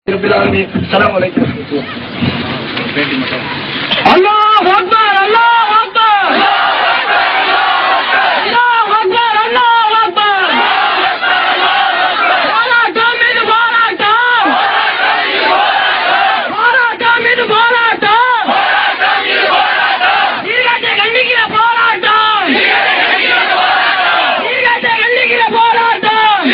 السلام عليكم ورحمة الله. الله أكبر الله أكبر الله أكبر الله أكبر. போராட்டம் இது போராட்டம் போராட்டம் இது போராட்டம் ஈரத்தை கண்டிக்கிற போராட்டம் ஈரத்தை கண்டிக்கிற போராட்டம்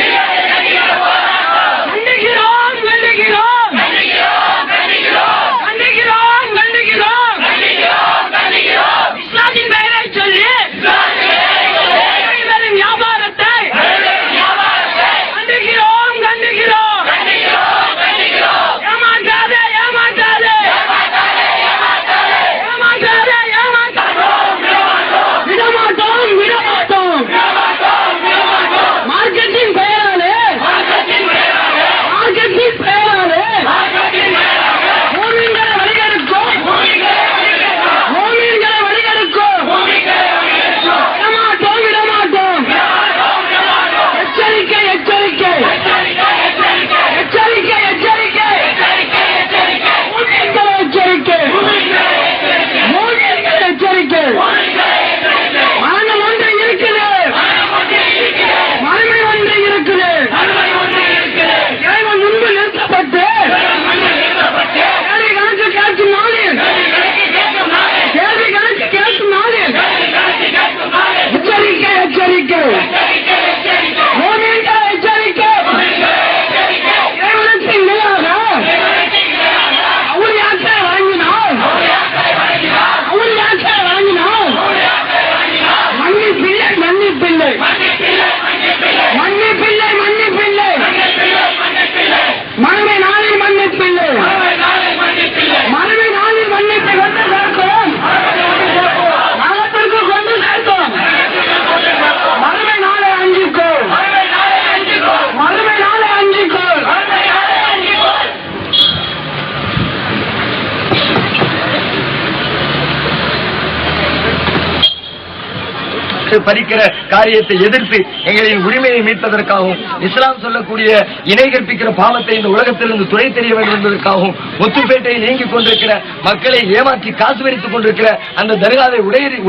பறிக்கிற காரியத்தை எதிர்த்து எங்களின் உரிமையை மீட்பதற்காகவும் இஸ்லாம் சொல்லக்கூடிய இணை கற்பிக்கிற பாவத்தை இந்த உலகத்திலிருந்து துறை தெரிய வேண்டும் என்பதற்காகவும் முத்துப்பேட்டையில் இயங்கிக் கொண்டிருக்கிற மக்களை ஏமாற்றி காசு வரித்துக் கொண்டிருக்கிற அந்த தர்காவை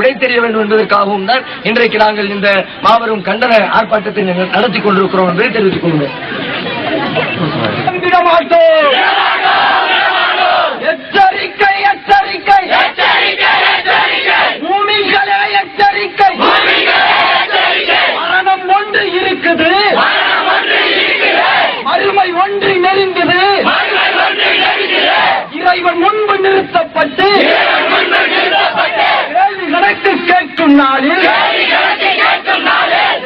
உடை தெரிய வேண்டும் என்பதற்காகவும் தான் இன்றைக்கு நாங்கள் இந்த மாபெரும் கண்டன ஆர்ப்பாட்டத்தை நடத்தி கொண்டிருக்கிறோம் என்று தெரிவித்துக் கொள்கிறேன். எச்சரிக்கை எச்சரிக்கை பூமிகளே எச்சரிக்கை. மரணம் ஒன்று இருக்குது, மறுமை ஒன்று நெருங்குது. இறைவன் முன்பு நிறுத்தப்பட்டு கேள்வி கணக்கு கேட்கும் நாளில்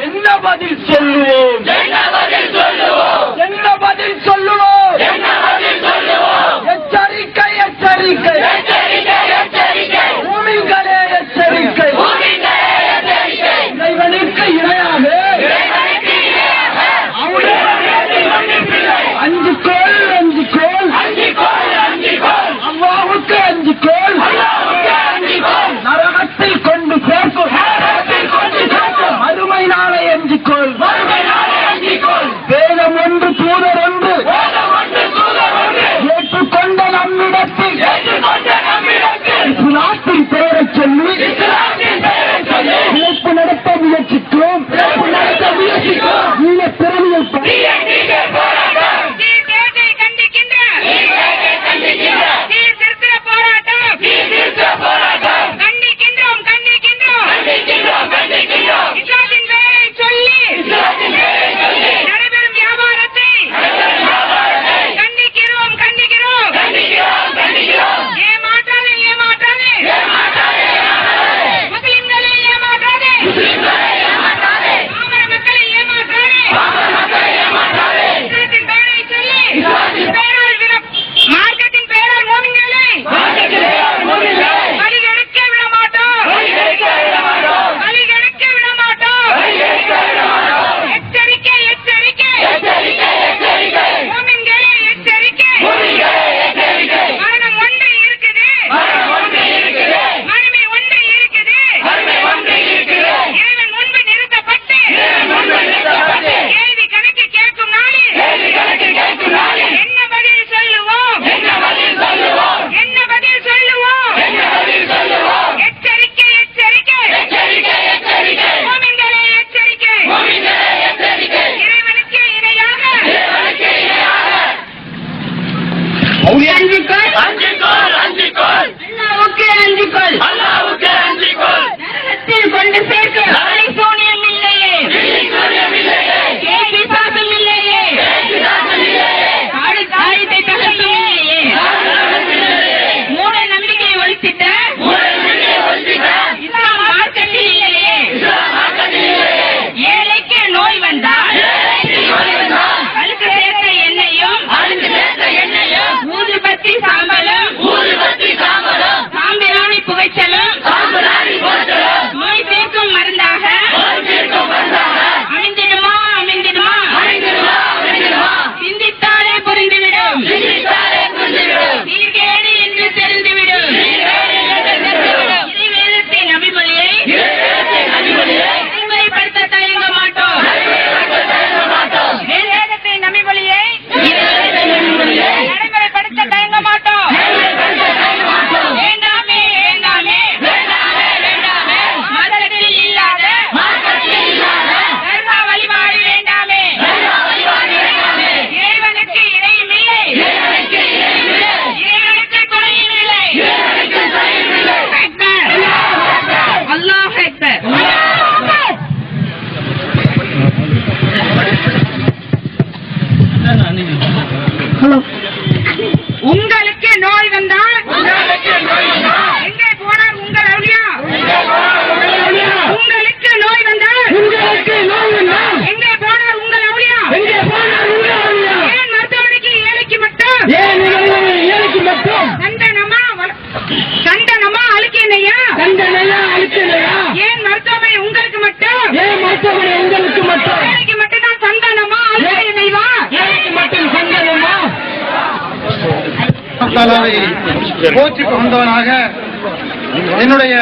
என்ன பதில் சொல்லுவோம்? என்ன பதில் சொல்லுவோம்? அல்லாஹ்வை போற்றி புகழ்ந்தவனாக என்னுடைய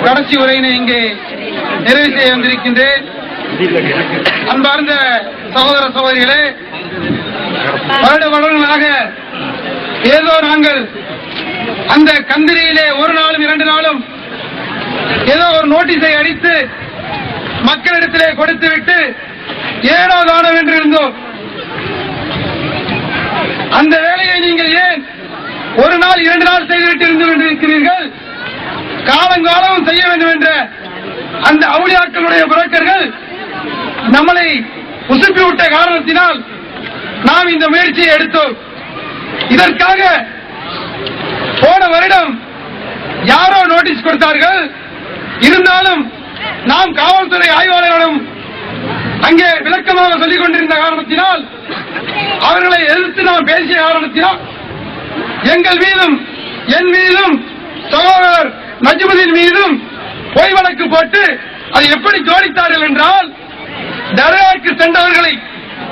கடைசி உரையினை இங்கே நிறைவு செய்ய வந்திருக்கின்றேன். அன்பார்ந்த சகோதர சகோதரிகளே, வருடங்களாக ஏதோ நாங்கள் அந்த கந்திரியிலே ஒரு நாளும் 2 நாளும் ஏதோ ஒரு நோட்டீஸை அடித்து மக்களிடத்திலே கொடுத்துவிட்டு ஏனோ தானோ என்று இருந்தோம். அந்த வேலையை நீங்கள் ஏன் ஒரு நாள் 2 நாள் செய்துவிட்டு இருந்து கொண்டிருக்கிறீர்கள்? காலங்காலம் செய்ய வேண்டும் என்ற அந்த அவுலியாக்களுடைய புரோக்கர்கள் நம்மளை உசுப்பி விட்ட காரணத்தினால் நாம் இந்த முயற்சியை எடுத்தோம். இதற்காக போன வருடம் யாரோ நோட்டீஸ் கொடுத்தார்கள். இருந்தாலும் நாம் காவல்துறை ஆய்வாளர்களிடம் அங்கே விளக்கமாக சொல்லிக் கொண்டிருந்த காரணத்தினால், அவர்களை எதிர்த்து நாம் பேசிய காரணத்தினால் எங்கள் மீதும் என் மீதும் சகோதரர் நஜ்முதீன் மீதும் பொய் வழக்கு போட்டு அதை எப்படி ஜோடித்தார்கள் என்றால், தர்காவுக்கு சென்றவர்களை,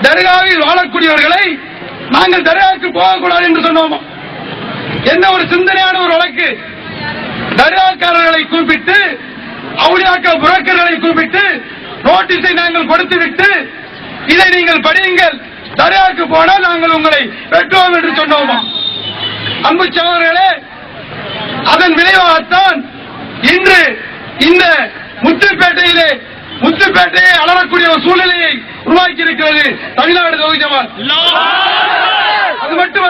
தர்காவில் வாழக்கூடியவர்களை நாங்கள் தர்காவுக்கு போகக்கூடாது என்று சொன்னோம். என்ன ஒரு சிந்தனையான ஒரு வழக்கு! தர்காக்காரர்களை கூப்பிட்டு, அவுலியாக்க புரோக்கர்களை கூப்பிட்டு நோட்டீஸை நாங்கள் கொடுத்துவிட்டு, இதை நீங்கள் படியுங்கள், தர்காவுக்கு போனால் நாங்கள் உங்களை வெட்டுவோம் என்று சொன்னோமா? அன்பு சகோதரர்களே, அதன் விளைவாகத்தான் இன்று இந்த முத்துப்பேட்டையை அலறக்கூடிய ஒரு சூழ்நிலையை உருவாக்கி இருக்கிறது தமிழ்நாடு தௌஹீத் ஜமாத். அது மட்டும்